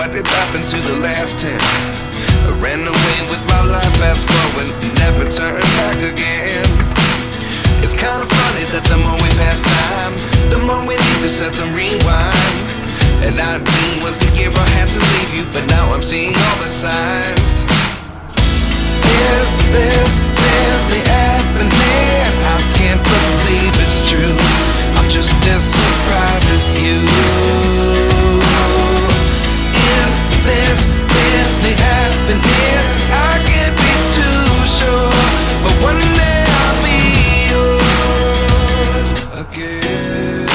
what did happen to the last 10? I ran away with my life, fast forward, never turn back again. It's kinda funny that the more we pass time, the more we need to set the rewind. And 19 was the year I had to leave you, but now I'm seeing all the signs. Is this really happening? I can't believe it's true. I'm just as surprised as you. Is this really happening? I can't be too sure, but one day I'll be yours again.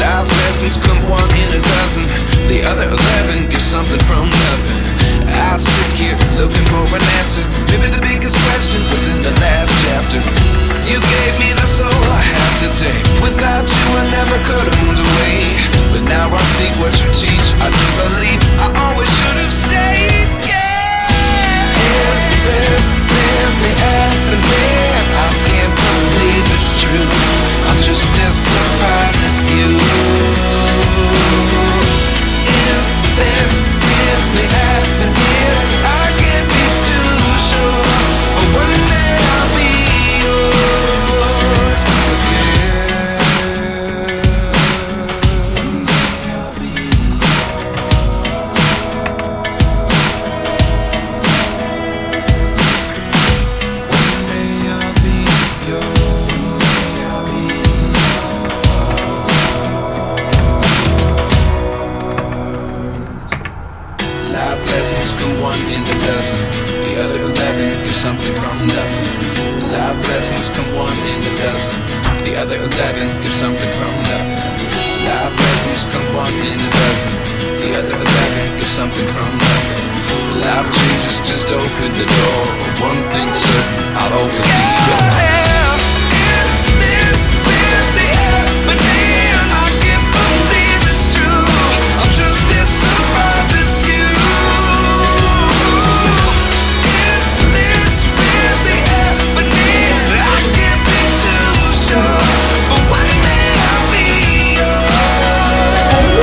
Life lessons come one in a dozen. The other 11 give something from nothing. I sit here looking for an answer. Maybe the biggest question was in the last chapter. You gave me the soul I have today. Without you I never could have moved away. But now I see what you teach. I do believe I always should have stayed. Yeah. Is this really happening? I can't believe it's true. I'm just as surprised as you. Is this really happening? I can't be too sure, but one day I'll be yours again. One day I'll be One day I'll be yours. Life lessons come one in a dozen. The other 11 give something from nothing. Life lessons come one in a dozen. The other 11 give something from nothing. Life lessons come one in a dozen. The other 11 give something from nothing. Life changes just open the door. One thing's certain, I'll always be yours. Is this really happening? I can't believe it's true. I'm just as surprised as you. Is this really happening? I can't be too sure, but one day I'll be yours.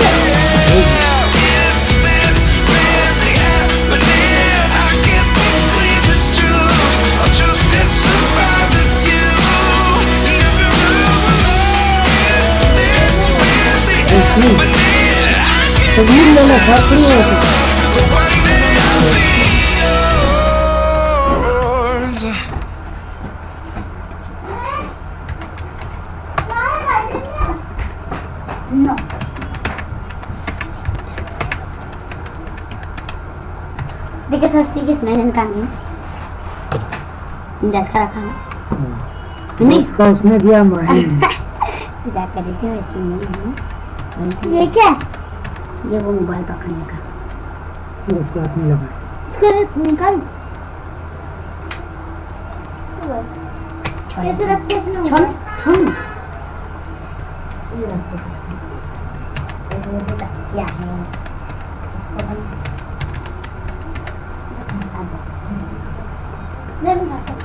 Is this really happening? I can't believe it's true. I'm just as surprised as you. Is this really happening? I can't be too sure, but one day I'll be yours. No. ¿De qué सस्ती किसने इनका नहीं? दस का रखा है। नहीं उसका उसने दिया माही जा कर देती हूँ ऐसी नहीं। ये क्या? ये वो मोबाइल पकड़ने का। उसको हाथ में लगा इसको निकाल। कैसे रखते हैं इसमें? छोड़ छोड़। ये रखते हैं। ऐसे क्या है? इसको हम नहीं बना सकते।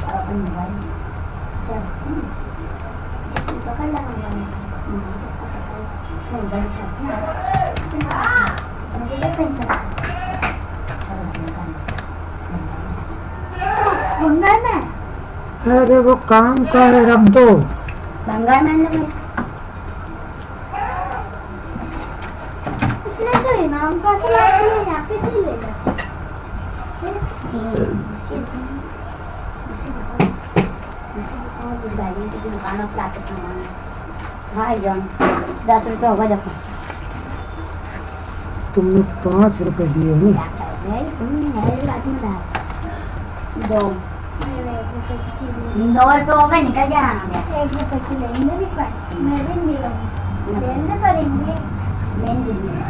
अपन मोबाइल से रखते हैं। जब पकड़ लगा मोबाइल से, मोबाइल से रखते हैं। मुझे ये पैसा बंगाल में। अरे वो काम कर रख दो। बंगाल में लगे। उसने तो इनाम का से लाया है, यहाँ पे से ले ला। किसी दुकानों से लाके सामान। भाई जान 10 रुपये होगा देखो। तुमने 5 रुपए दिए नहीं? दो 2 रुपये हो गए, निकल जाना। 1 रुपये की लेंगे भी पर मैं भी नहीं लूँगी। लेने पड़ेंगे। लेंगे नहीं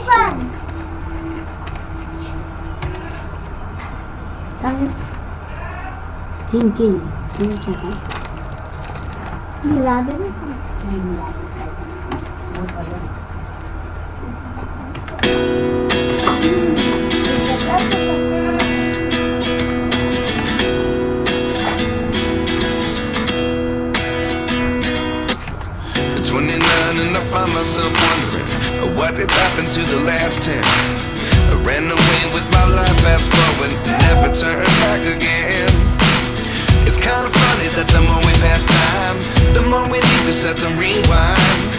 पर Thinking, Grabe na. At 29 and I find myself wondering what did happen to the last 10. I ran away with my life, fast forward, never turn back again. It's kind of funny that the more we pass time, the more we need to set the rewind.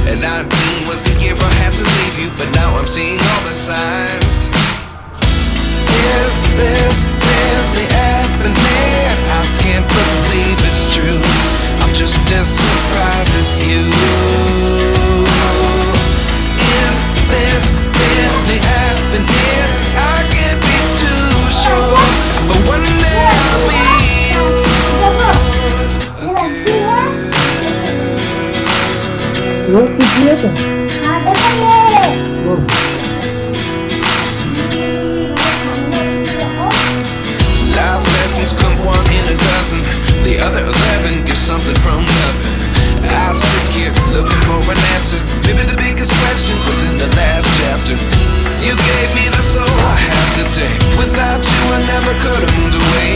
And 19 was the year I had to leave you, but now I'm seeing all the signs. Is this really happening? I can't believe it's true. I'm just as surprised as you. Is this really happening? I can't be too sure, but one day I'll be yours again. वो कितने का हाँ देखिए वो Life lessons come one in a dozen. The other 11 give something from nothing. I sit here looking for an answer. Maybe the biggest question was in the last chapter. You gave me the soul I have today. Without you I never could have moved away.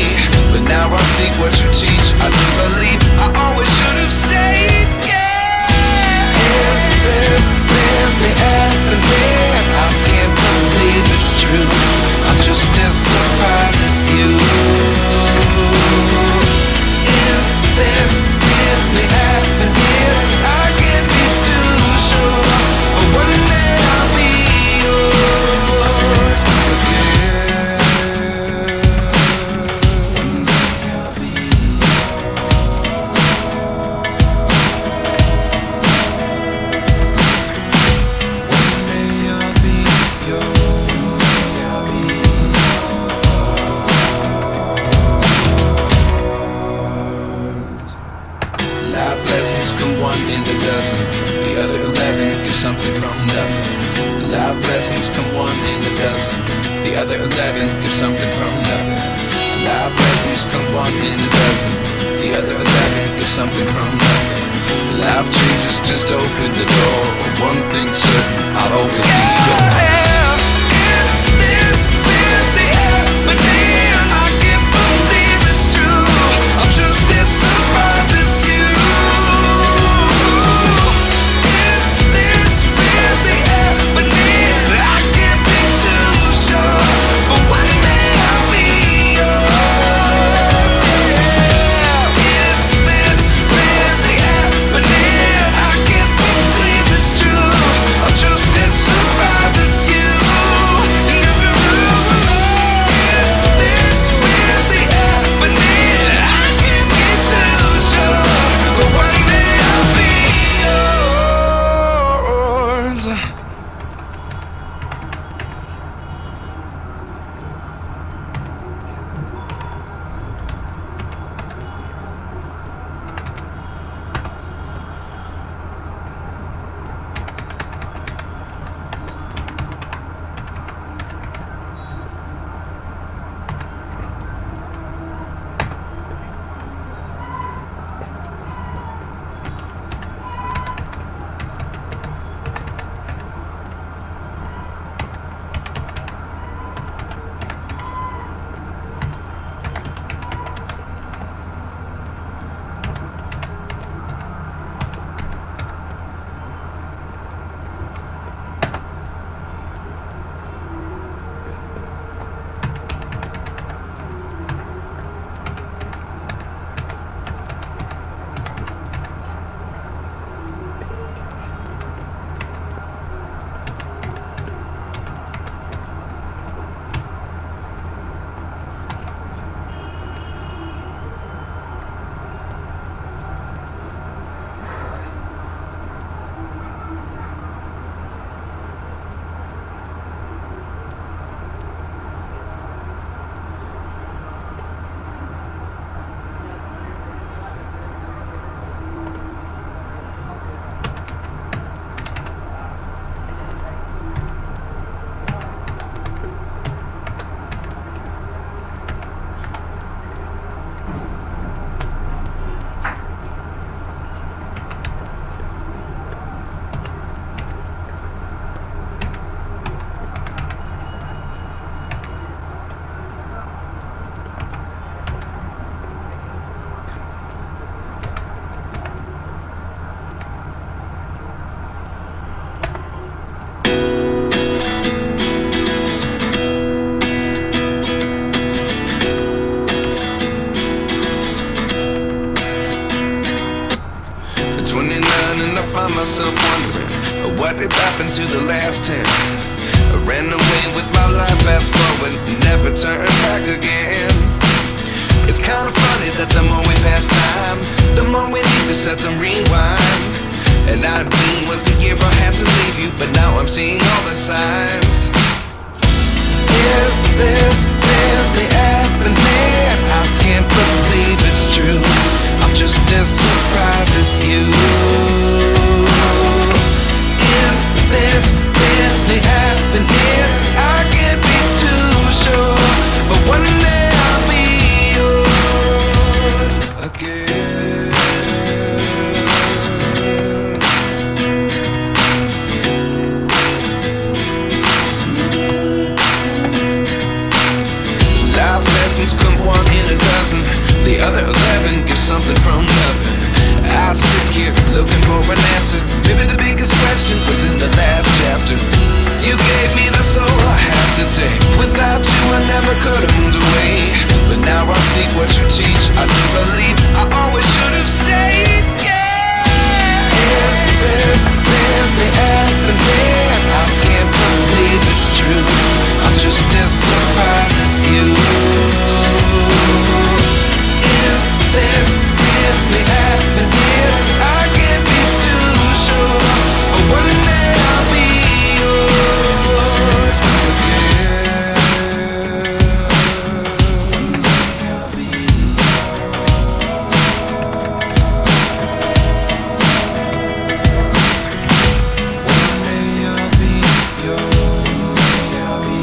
But now I see what you teach. I do believe I always should have stayed. Yeah. Is this really happening? I can't believe it's true. I'm just as surprised as you. Is this really happening? I can't be too sure, but one day I'll be yours again. One day I'll be One day I'll be yours. I'll be Life lessons come one in a dozen. The other 11 give something from nothing. Life lessons come one in a dozen. The other 11 give something from nothing. Life lessons come one in a dozen. The other 11 give something from nothing. Life changes, just open the door. One thing's certain, I'll always be yours. Is this really happening? I can't believe it's true. I'm just as surprised as you. Is this really happening? I can't be too sure, but one day I'll be yours. Yeah. Is this really happening? I can't believe it's true. I'm just as surprised as 29 and I find myself wondering what did happen to the last 10. I ran away with my life, fast forward, never turn back again. It's kinda funny that the more we pass time, the more we need to set them rewind. And 19 was the year I had to leave you, but now I'm seeing all the signs. Is this really happening? I can't believe it's true. I'm just as surprised as you. Is this really happening? I can't be too sure, but one day I'll be yours again. Life lessons come one in a dozen. The other 11 give something from nothing. I sit here looking for an answer. Maybe the biggest question was in the last chapter. You gave me the soul I have today. Without you I never could have moved away. But now I see what you teach. I do believe I always should have stayed. Yeah. Is this really happening? I can't believe it's true. I'm just as surprised as you. Is this really happening? I can't be too sure, but one day I'll be yours again. One day I'll be yours. One day I'll be yours. One day I'll be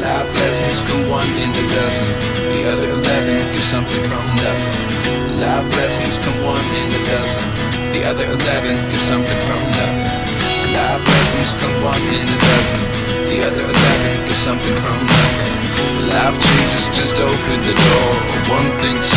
Life lessons come one in a dozen. The other 11 give something from nothing. Life lessons come one in a dozen. The other 11 give something from nothing. Life lessons come one in a dozen. The other 11 give something from nothing. Life changes just open the door. One thing's